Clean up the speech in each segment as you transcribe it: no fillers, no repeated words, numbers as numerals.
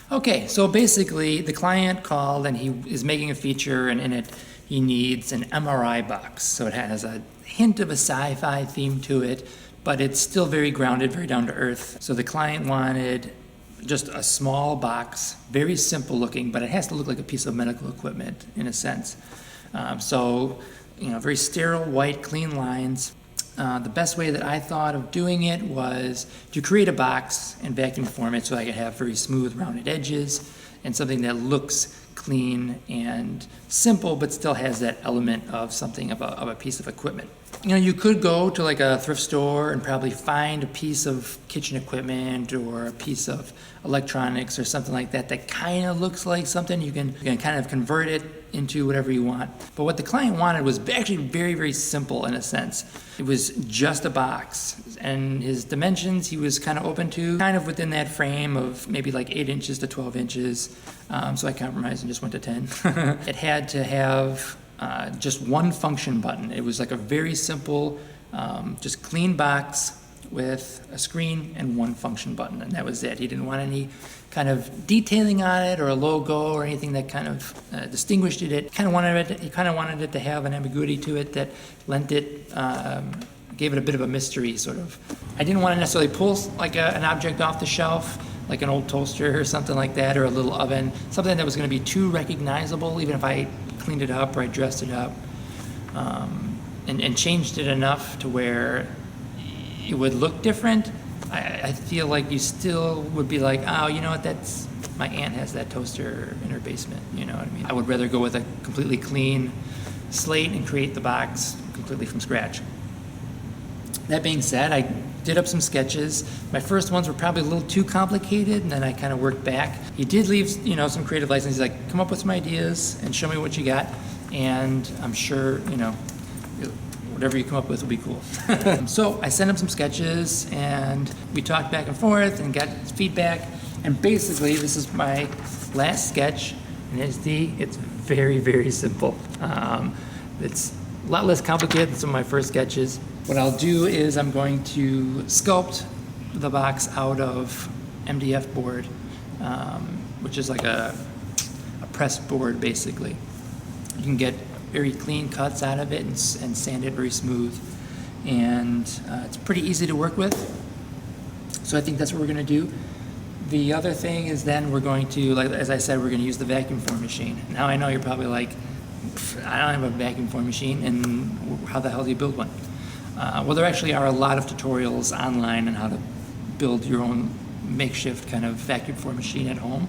Okay, so basically the client called and he is making a feature, and in it he needs an MRI box. So it has a hint of a sci-fi theme to it, but it's still very grounded, very down to earth. So the client wanted just a small box, very simple looking, but it has to look like a piece of medical equipment in a sense. So, very sterile, white, clean lines. The best way that I thought of doing it was to create a box and vacuum form it so I could have very smooth, rounded edges and something that looks clean and simple, but still has that element of something of a piece of equipment. You could go to like a thrift store and probably find a piece of kitchen equipment or a piece of electronics or something like that that kind of looks like something. You can kind of convert it into whatever you want. But what the client wanted was actually very, very simple in a sense. It was just a box, and his dimensions he was kind of open to, kind of within that frame of maybe like 8 inches to 12 inches. So I compromised and just went to 10. It had to have just one function button. It was like a very simple, just clean box with a screen and one function button, and that was it. He didn't want any kind of detailing on it or a logo or anything that kind of distinguished it. He kind of wanted it to have an ambiguity to it that lent it, gave it a bit of a mystery, sort of. I didn't want to necessarily pull like an object off the shelf, like an old toaster or something like that, or a little oven, something that was going to be too recognizable, even if I cleaned it up or I dressed it up, and changed it enough to where it would look different. I feel like you still would be like, oh, you know what, that's, my aunt has that toaster in her basement, you know what I mean? I would rather go with a completely clean slate and create the box completely from scratch. That being said, I did up some sketches. My first ones were probably a little too complicated, and then I kind of worked back. He did leave, some creative license. He's like, come up with some ideas and show me what you got, and I'm sure, whatever you come up with will be cool. So I sent him some sketches, and we talked back and forth and got feedback. And basically, this is my last sketch, and it's very, very simple. It's a lot less complicated than some of my first sketches. What I'll do is I'm going to sculpt the box out of MDF board, which is like a pressed board, basically. You can get very clean cuts out of it and sand it very smooth. And it's pretty easy to work with. So I think that's what we're going to do. The other thing is then we're going to, like as I said, we're going to use the vacuum form machine. Now I know you're probably like, I don't have a vacuum form machine, and how the hell do you build one? Well, there actually are a lot of tutorials online on how to build your own makeshift kind of vacuum form machine at home.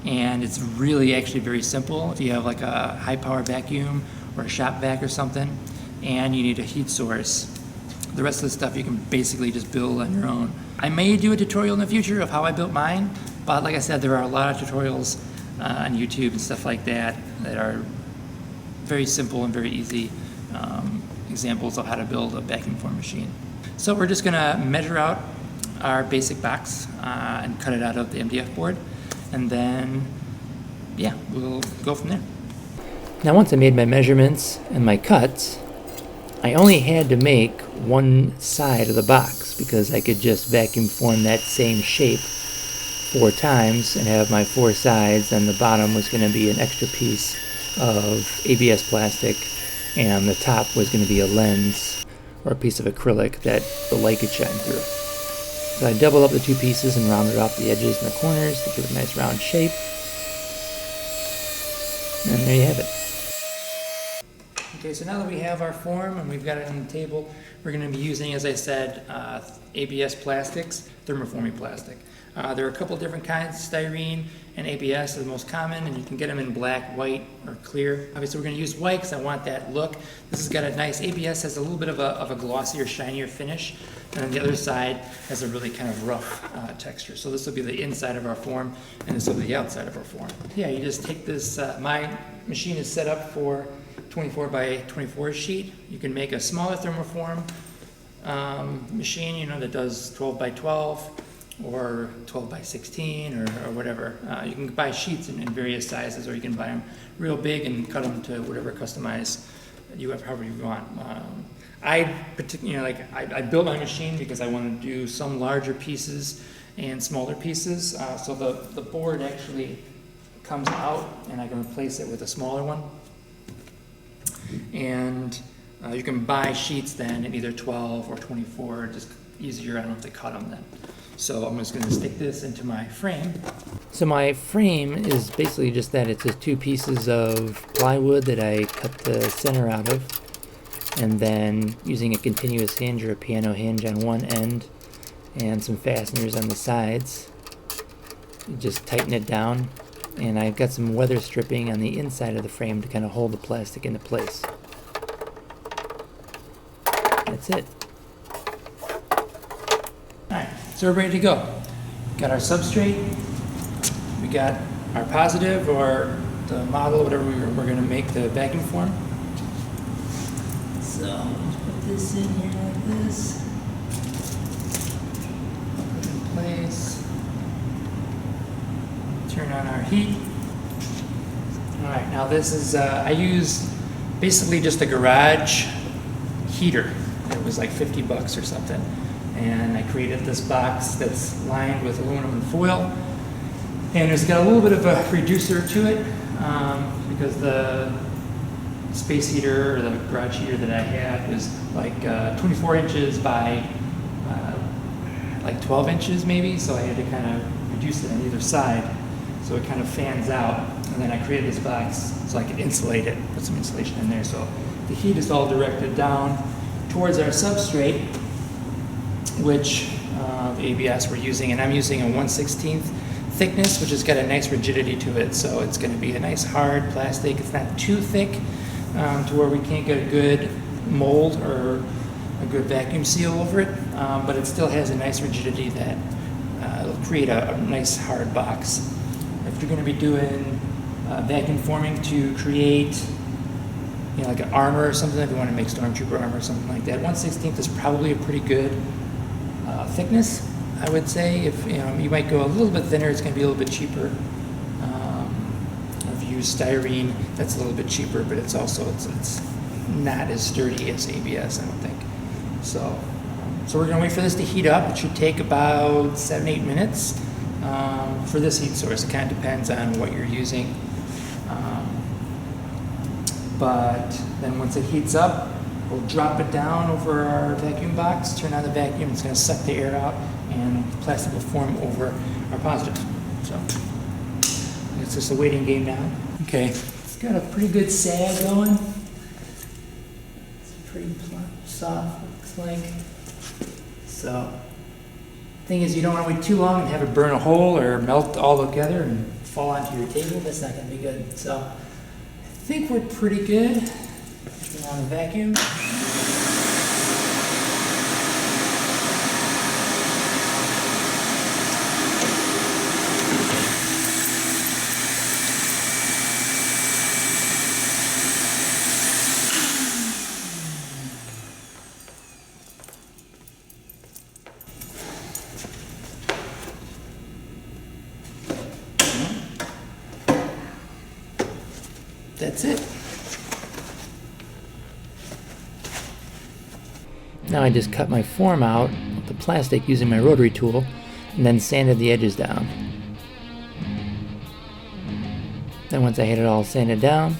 And it's really actually very simple. If you have like a high power vacuum or a shop vac or something, and you need a heat source, the rest of the stuff you can basically just build on your own. I may do a tutorial in the future of how I built mine, but like I said, there are a lot of tutorials on YouTube and stuff like that that are very simple and very easy examples of how to build a vacuum form machine. So we're just gonna measure out our basic box and cut it out of the MDF board. And then, yeah, we'll go from there. Now once I made my measurements and my cuts, I only had to make one side of the box because I could just vacuum form that same shape 4 times and have my 4 sides, and the bottom was going to be an extra piece of ABS plastic, and the top was going to be a lens or a piece of acrylic that the light could shine through. So I doubled up the 2 pieces and rounded off the edges and the corners to give it a nice round shape. And there you have it. Okay, so now that we have our form and we've got it on the table, we're going to be using, as I said, ABS plastics, thermoforming plastic. There are a couple different kinds, styrene and ABS are the most common, and you can get them in black, white, or clear. Obviously we're going to use white because I want that look. This has got a nice, ABS has a little bit of a glossier, shinier finish, and then the other side has a really kind of rough texture. So this will be the inside of our form, and this will be the outside of our form. Yeah, you just take this, my machine is set up for 24 by 24 sheet. You can make a smaller thermoform machine, that does 12 by 12 or 12 by 16 or whatever. You can buy sheets in various sizes, or you can buy them real big and cut them to whatever customize you have, however you want. I built my machine because I wanted to do some larger pieces and smaller pieces. So the board actually comes out, and I can replace it with a smaller one. And you can buy sheets then in either 12 or 24, just easier. I don't have to cut them then. So I'm just going to stick this into my frame. So my frame is basically just that. It's just 2 pieces of plywood that I cut the center out of, and then using a continuous hinge or a piano hinge on one end and some fasteners on the sides, you just tighten it down. And I've got some weather stripping on the inside of the frame to kind of hold the plastic into place. That's it. Alright, so we're ready to go. Got our substrate, we got our positive or the model, whatever we're going to make the vacuum form. So let's put this in here like this. Put it in place. Turn on our heat. Alright, now this is, I use basically just a garage heater. It was like $50 or something. And I created this box that's lined with aluminum foil. And it's got a little bit of a reducer to it because the space heater or the garage heater that I had was like 24 inches by like 12 inches maybe. So I had to kind of reduce it on either side so it kind of fans out. And then I created this box so I could insulate it, put some insulation in there. So the heat is all directed down towards our substrate, which the ABS we're using, and I'm using a 1/16 thickness, which has got a nice rigidity to it. So it's going to be a nice hard plastic. It's not too thick to where we can't get a good mold or a good vacuum seal over it, but it still has a nice rigidity that it'll create a nice hard box. If you're going to be doing vacuum forming to create, you know, like an armor or something, if you want to make stormtrooper armor or something like that, 1/16 is probably a pretty good thickness, I would say. If you know, you might go a little bit thinner, it's going to be a little bit cheaper. If you use styrene, that's a little bit cheaper, but it's also it's not as sturdy as ABS, I don't think. So we're going to wait for this to heat up. It should take about 7-8 minutes for this heat source. It kind of depends on what you're using. But then once it heats up, we'll drop it down over our vacuum box, turn on the vacuum, it's going to suck the air out, and the plastic will form over our positive. So it's just a waiting game now. Okay, it's got a pretty good sag going. It's pretty soft, looks like. So thing is, you don't want to wait too long and have it burn a hole or melt all together and fall onto your table. That's not going to be good. So I think we're pretty good. Turn on the vacuum. That's it. Now I just cut my form out with the plastic using my rotary tool and then sanded the edges down. Then once I had it all sanded down,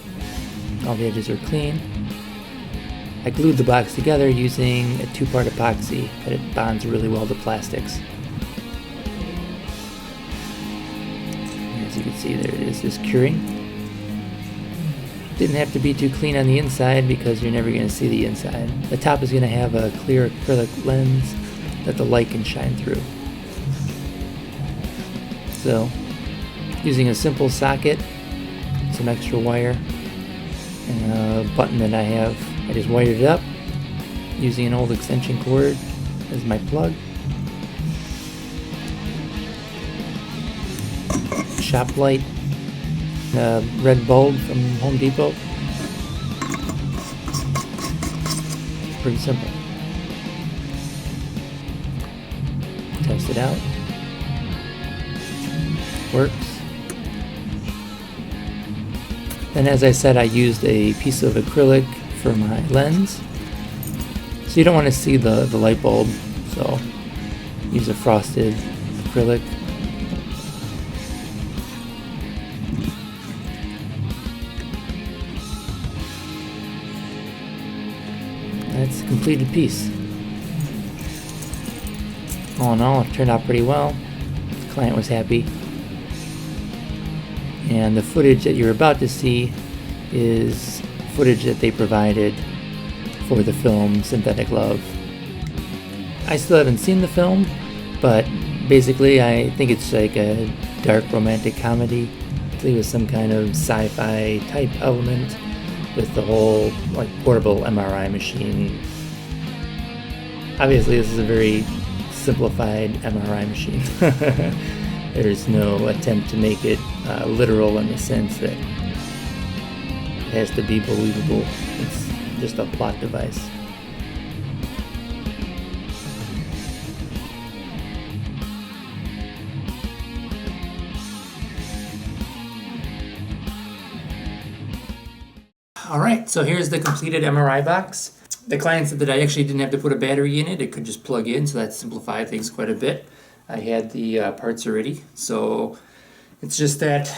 all the edges are clean, I glued the box together using a 2-part epoxy that it bonds really well to plastics. As you can see, there it is, just curing. Didn't have to be too clean on the inside because you're never going to see the inside. The top is going to have a clear acrylic lens that the light can shine through. So, using a simple socket, some extra wire, and a button that I have, I just wired it up using an old extension cord as my plug. Shop light. A red bulb from Home Depot. Pretty simple. Test it out. Works. Then, as I said, I used a piece of acrylic for my lens. So you don't want to see the light bulb, so use a frosted acrylic. That's a completed piece. All in all, it turned out pretty well. The client was happy. And the footage that you're about to see is footage that they provided for the film Synthetic Love. I still haven't seen the film, but basically I think it's like a dark romantic comedy with some kind of sci-fi type element with the whole like portable MRI machine. Obviously this is a very simplified MRI machine. There's no attempt to make it literal in the sense that it has to be believable. It's just a plot device. Alright, so here's the completed MRI box. The client said that I actually didn't have to put a battery in it, it could just plug in, so that simplified things quite a bit. I had the parts already, so it's just that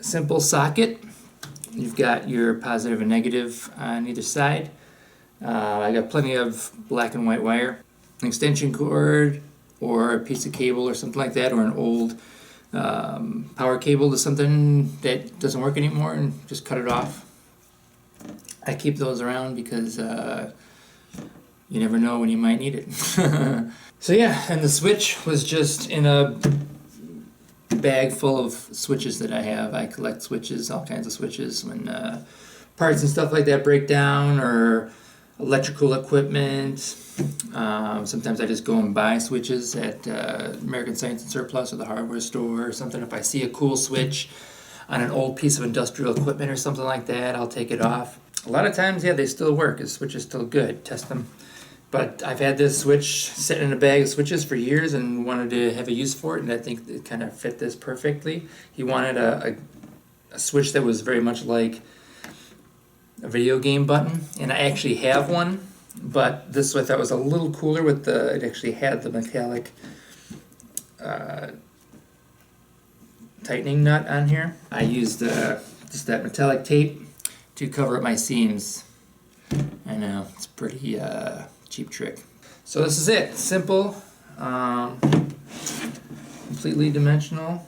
simple socket. You've got your positive and negative on either side. I got plenty of black and white wire, an extension cord, or a piece of cable or something like that, or an old power cable to something that doesn't work anymore, and just cut it off. I keep those around because you never know when you might need it. So yeah, and the switch was just in a bag full of switches that I have. I collect switches, all kinds of switches, when parts and stuff like that break down, or electrical equipment. Sometimes I just go and buy switches at American Science and Surplus or the hardware store or something. If I see a cool switch on an old piece of industrial equipment or something like that, I'll take it off. A lot of times, yeah, they still work. The switch is still good. Test them. But I've had this switch sitting in a bag of switches for years and wanted to have a use for it, and I think it kind of fit this perfectly. He wanted a switch that was very much like a video game button, and I actually have one, but this I thought was a little cooler with it actually had the metallic tightening nut on here. I used just that metallic tape to cover up my seams. I know, it's pretty cheap trick. So this is it. Simple, completely dimensional.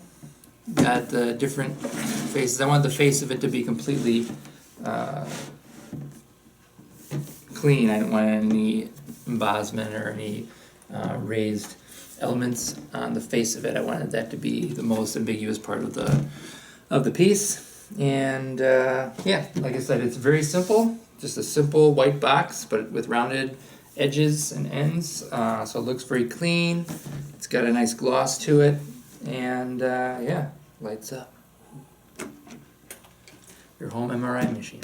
Got the different faces. I want the face of it to be completely clean. I didn't want any embossment or any raised elements on the face of it. I wanted that to be the most ambiguous part of the piece. And yeah, like I said, it's very simple. Just a simple white box, but with rounded edges and ends. So it looks very clean. It's got a nice gloss to it. And yeah, lights up. Your home MRI machine.